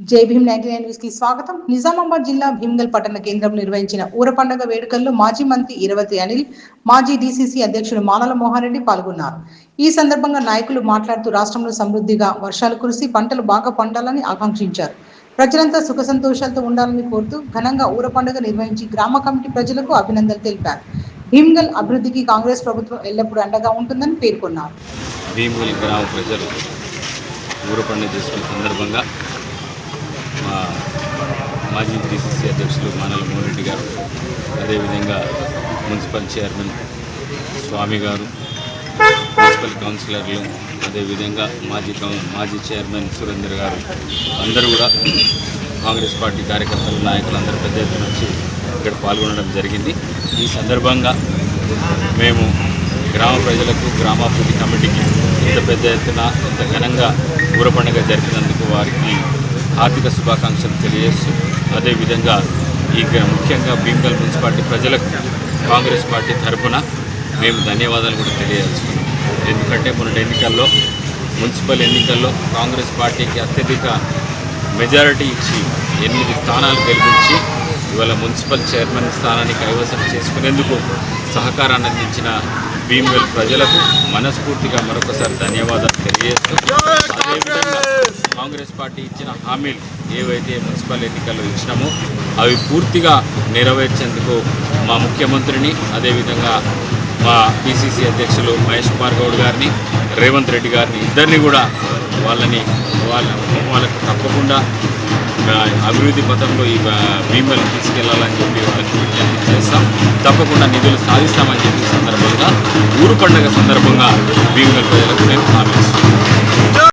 జై భీమ్ 99 న్యూస్ కి స్వాగతం. నిజామాబాద్ జిల్లా భీమ్గల్ పట్టణ కేంద్రం నిర్వహించిన ఊర పండుగ వేడుకల్లో మాజీ మంత్రి ఇరవతి అనిల్, మాజీ డీసీసీ అధ్యక్షుడు మానల మోహన్ రెడ్డి పాల్గొన్నారు. ఈ సందర్భంగా నాయకులు మాట్లాడుతూ రాష్ట్రంలో సమృద్ధిగా వర్షాలు కురిసి పంటలు బాగా పండాలని ఆకాంక్షించారు. ప్రజలంతా సుఖ సంతోషాలతో ఉండాలని కోరుతూ ఘనంగా ఊర పండుగ నిర్వహించి గ్రామ కమిటీ ప్రజలకు అభినందనలు తెలిపారు. భీమ్గల్ అభివృద్ధికి కాంగ్రెస్ ప్రభుత్వం ఎల్లప్పుడూ అండగా ఉంటుందని పేర్కొన్నారు. భీమ్గల్ గ్రామ ప్రజలు ఊర పండుగ చేసుకునే సందర్భంగా మా మాజీ డీసీసీ అధ్యక్షులు మానల మోహన్ రెడ్డి గారు, అదేవిధంగా మున్సిపల్ చైర్మన్ స్వామి గారు, మున్సిపల్ కౌన్సిలర్లు, అదేవిధంగా మాజీ చైర్మన్ సురేందర్ గారు అందరూ కూడా కాంగ్రెస్ పార్టీ కార్యకర్తలు, నాయకులు అందరూ పెద్ద ఎత్తున వచ్చి ఇక్కడ పాల్గొనడం జరిగింది. ఈ సందర్భంగా మేము గ్రామ ప్రజలకు, గ్రామాభివృద్ధి కమిటీకి ఇంత పెద్ద ఎత్తున ఇంత ఘనంగా ఊర పండుగ జరిపినందుకు వారికి ఆర్థిక శుభాకాంక్షలు తెలియజేస్తూ, అదేవిధంగా ఈ ముఖ్యంగా భీమ్గల్ మున్సిపాలిటీ ప్రజలకు కాంగ్రెస్ పార్టీ తరఫున మేము ధన్యవాదాలు కూడా తెలియజేస్తున్నాం. ఎందుకంటే మొన్నటి ఎన్నికల్లో, మున్సిపల్ ఎన్నికల్లో కాంగ్రెస్ పార్టీకి అత్యధిక మెజారిటీ ఇచ్చి 8 స్థానాలు గెలిపించి ఇవాళ మున్సిపల్ చైర్మన్ స్థానాన్ని కైవసం చేసుకునేందుకు సహకారాన్ని అందించిన భీమ్గల్ ప్రజలకు మనస్ఫూర్తిగా మరొకసారి ధన్యవాదాలు తెలియజేస్తూ, అదేవిధంగా కాంగ్రెస్ పార్టీ ఇచ్చిన హామీలు ఏవైతే మున్సిపల్ ఎన్నికల్లో ఇచ్చినామో అవి పూర్తిగా నెరవేర్చేందుకు మా ముఖ్యమంత్రిని, అదేవిధంగా మా పిసిసి అధ్యక్షులు మహేష్ కుమార్ గౌడ్ గారిని, రేవంత్ రెడ్డి గారిని ఇద్దరిని కూడా వాళ్ళకు తప్పకుండా అభివృద్ధి పథంలో ఈ భీమ్గల్ తీసుకెళ్లాలని చెప్పి వాళ్ళకి విజ్ఞప్తి చేస్తాం. తప్పకుండా నిధులు సాధిస్తామని చెప్పి సందర్భంగా ఊరు పండుగ సందర్భంగా భీమ్గల్ ప్రజలకు నేను హామీ ఇస్తున్నాను.